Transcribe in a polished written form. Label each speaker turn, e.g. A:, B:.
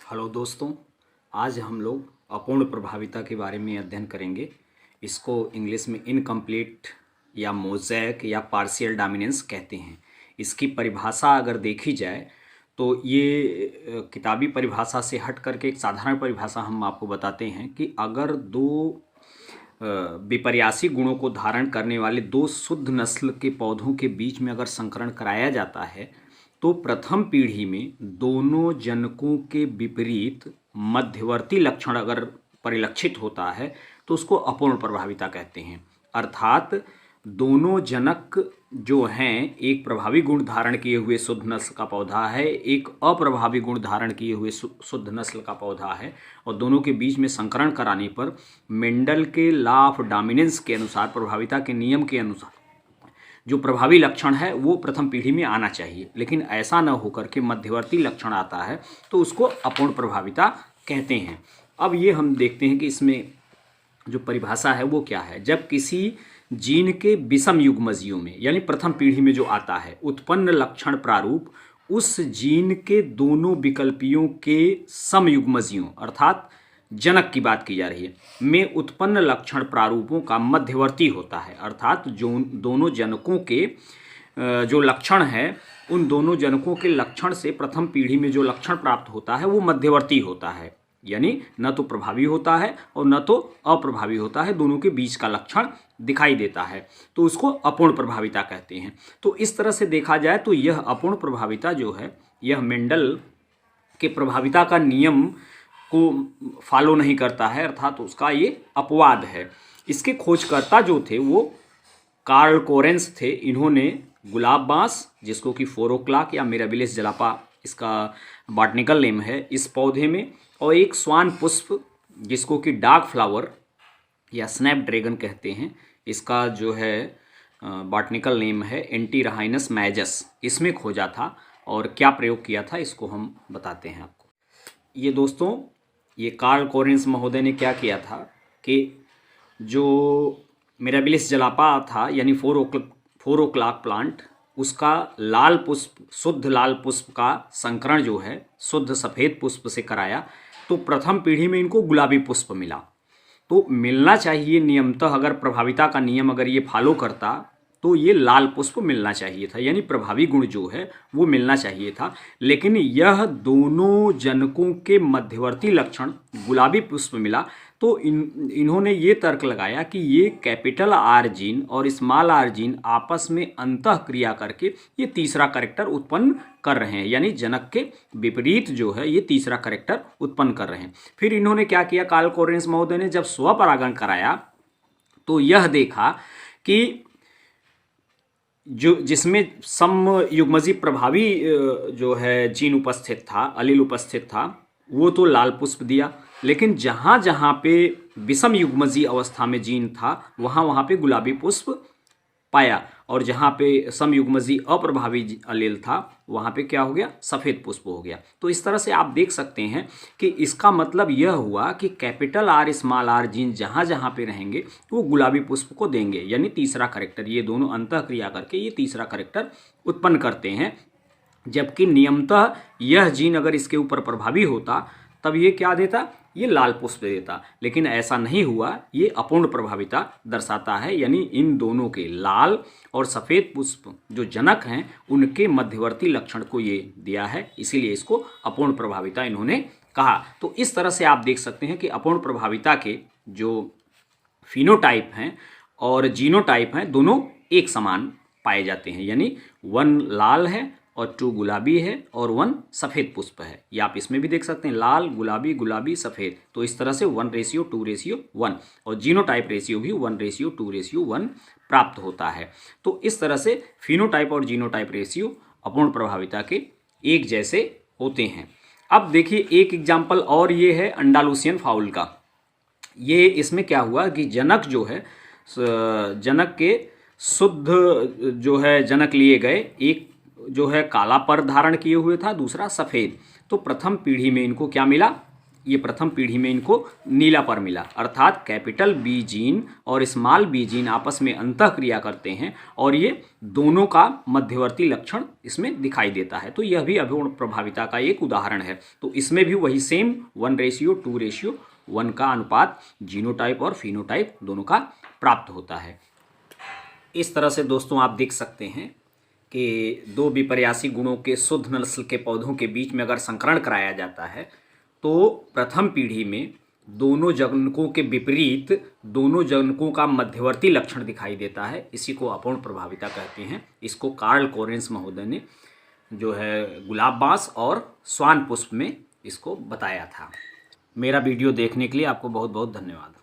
A: Hello दोस्तों, आज हम लोग अपूर्ण प्रभाविता के बारे में अध्ययन करेंगे। इसको इंग्लिश में इनकम्प्लीट या मोज़ैक या पार्शियल डोमिनेंस कहते हैं। इसकी परिभाषा अगर देखी जाए तो ये किताबी परिभाषा से हट करके एक साधारण परिभाषा हम आपको बताते हैं कि अगर दो विपर्यासी गुणों को धारण करने वाले दो शुद्ध नस्ल के पौधों के बीच में अगर संकरण कराया जाता है तो प्रथम पीढ़ी में दोनों जनकों के विपरीत मध्यवर्ती लक्षण अगर परिलक्षित होता है तो उसको अपूर्ण प्रभाविता कहते हैं। अर्थात दोनों जनक जो हैं, एक प्रभावी गुण धारण किए हुए शुद्ध नस्ल का पौधा है, एक अप्रभावी गुण धारण किए हुए शुद्ध नस्ल का पौधा है, और दोनों के बीच में संकरण कराने पर मेंडल के लॉ ऑफ डोमिनेंस के अनुसार, प्रभाविता के नियम के अनुसार जो प्रभावी लक्षण है वो प्रथम पीढ़ी में आना चाहिए। लेकिन ऐसा न होकर के मध्यवर्ती लक्षण आता है तो उसको अपूर्ण प्रभाविता कहते हैं। अब ये हम देखते हैं कि इसमें जो परिभाषा है वो क्या है। जब किसी जीन के विषम युग्मजीयों में, यानी प्रथम पीढ़ी में जो आता है, उत्पन्न लक्षण प्रारूप उस जीन के दोनों विकल्पियों के समयुग्मजीयों अर्थात जनक की बात की जा रही है में उत्पन्न लक्षण प्रारूपों का मध्यवर्ती होता है। अर्थात जो दोनों जनकों के जो लक्षण है, उन दोनों जनकों के लक्षण से प्रथम पीढ़ी में जो लक्षण प्राप्त होता है वो मध्यवर्ती होता है, यानी न तो प्रभावी होता है और न तो अप्रभावी होता है, दोनों के बीच का लक्षण दिखाई देता है, तो उसको अपूर्ण प्रभाविता कहते हैं। तो इस तरह से देखा जाए तो यह अपूर्ण प्रभाविता जो है, यह मेंडल के प्रभाविता का नियम को फॉलो नहीं करता है, अर्थात उसका ये अपवाद है। इसके खोजकर्ता जो थे वो कार्ल कोरेंस थे। इन्होंने गुलाब बांस, जिसको कि फोरोक्लाक या मिराबिलिस जलापा इसका बॉटनिकल नेम है, इस पौधे में, और एक स्वान पुष्प जिसको कि डार्क फ्लावर या स्नैप ड्रैगन कहते हैं, इसका जो है बॉटनिकल नेम है एंटीराहाइनस मैजस, इसमें खोजा था। और क्या प्रयोग किया था इसको हम बताते हैं आपको। ये दोस्तों, ये कार्ल कोरेंस महोदय ने क्या किया था कि जो मिराबिलिस जलापा था, यानी फोरोक्लाक प्लांट, उसका लाल पुष्प, शुद्ध लाल पुष्प का संकरण जो है शुद्ध सफ़ेद पुष्प से कराया, तो प्रथम पीढ़ी में इनको गुलाबी पुष्प मिला। तो मिलना चाहिए नियमतः, अगर प्रभाविता का नियम अगर ये फॉलो करता तो ये लाल पुष्प मिलना चाहिए था, यानी प्रभावी गुण जो है वो मिलना चाहिए था। लेकिन यह दोनों जनकों के मध्यवर्ती लक्षण गुलाबी पुष्प मिला, तो इन्होंने ये तर्क लगाया कि ये कैपिटल आर जीन और स्मॉल आर जीन आपस में अंतः क्रिया करके ये तीसरा कैरेक्टर उत्पन्न कर रहे हैं, यानी जनक के विपरीत जो है ये तीसरा कैरेक्टर उत्पन्न कर रहे हैं। फिर इन्होंने क्या किया, कार्ल कोरेंस महोदय ने जब स्वपरागण कराया तो यह देखा कि जो जिसमें समयुग्मजी प्रभावी जो है जीन उपस्थित था, अलील उपस्थित था, वो तो लाल पुष्प दिया। लेकिन जहाँ जहाँ पे विषम युग्मजी अवस्था में जीन था वहाँ वहाँ पे गुलाबी पुष्प पाया, और जहाँ पे समयुग्मजी अप्रभावी अलील था वहाँ पे क्या हो गया, सफ़ेद पुष्प हो गया। तो इस तरह से आप देख सकते हैं कि इसका मतलब यह हुआ कि capital R small R gene जहाँ जहाँ पे रहेंगे वो गुलाबी पुष्प को देंगे, यानी तीसरा कैरेक्टर, ये दोनों अंतः क्रिया करके ये तीसरा कैरेक्टर उत्पन्न करते हैं। जबकि नियमतः यह जीन अगर इसके ऊपर प्रभावी होता तब ये क्या देता, ये लाल पुष्प देता। लेकिन ऐसा नहीं हुआ, ये अपूर्ण प्रभाविता दर्शाता है, यानी इन दोनों के लाल और सफ़ेद पुष्प जो जनक हैं उनके मध्यवर्ती लक्षण को ये दिया है, इसीलिए इसको अपूर्ण प्रभाविता इन्होंने कहा। तो इस तरह से आप देख सकते हैं कि अपूर्ण प्रभाविता के जो फिनोटाइप हैं और जीनोटाइप हैं दोनों एक समान पाए जाते हैं, यानी 1 लाल है और 2 गुलाबी है और 1 सफ़ेद पुष्प है। ये आप इसमें भी देख सकते हैं, लाल गुलाबी गुलाबी सफ़ेद। तो इस तरह से 1:2:1, और जीनोटाइप रेशियो भी 1:2:1 प्राप्त होता है। तो इस तरह से फिनोटाइप और जीनोटाइप रेशियो अपूर्ण प्रभाविता के एक जैसे होते हैं। अब देखिए एक एग्जाम्पल और ये है अंडालूसियन फाउल का। ये इसमें क्या हुआ कि जनक जो है, जनक के शुद्ध जो है जनक लिए गए, एक जो है काला पर धारण किए हुए था, दूसरा सफ़ेद। तो प्रथम पीढ़ी में इनको क्या मिला, ये प्रथम पीढ़ी में इनको नीलापर मिला, अर्थात कैपिटल बी जीन और स्मॉल बी जीन आपस में अंतःक्रिया करते हैं और ये दोनों का मध्यवर्ती लक्षण इसमें दिखाई देता है। तो यह भी अभ्रूण प्रभाविता का एक उदाहरण है। तो इसमें भी वही सेम 1:2:1 का अनुपात जीनोटाइप और फिनोटाइप दोनों का प्राप्त होता है। इस तरह से दोस्तों आप देख सकते हैं कि दो विपर्यासी गुणों के शुद्ध नस्ल के पौधों के बीच में अगर संकरण कराया जाता है तो प्रथम पीढ़ी में दोनों जनकों के विपरीत दोनों जनकों का मध्यवर्ती लक्षण दिखाई देता है। इसी को अपूर्ण प्रभाविता कहते हैं। इसको कार्ल कोरेंस महोदय ने जो है गुलाब बांस और स्वान पुष्प में इसको बताया था। मेरा वीडियो देखने के लिए आपको बहुत बहुत धन्यवाद।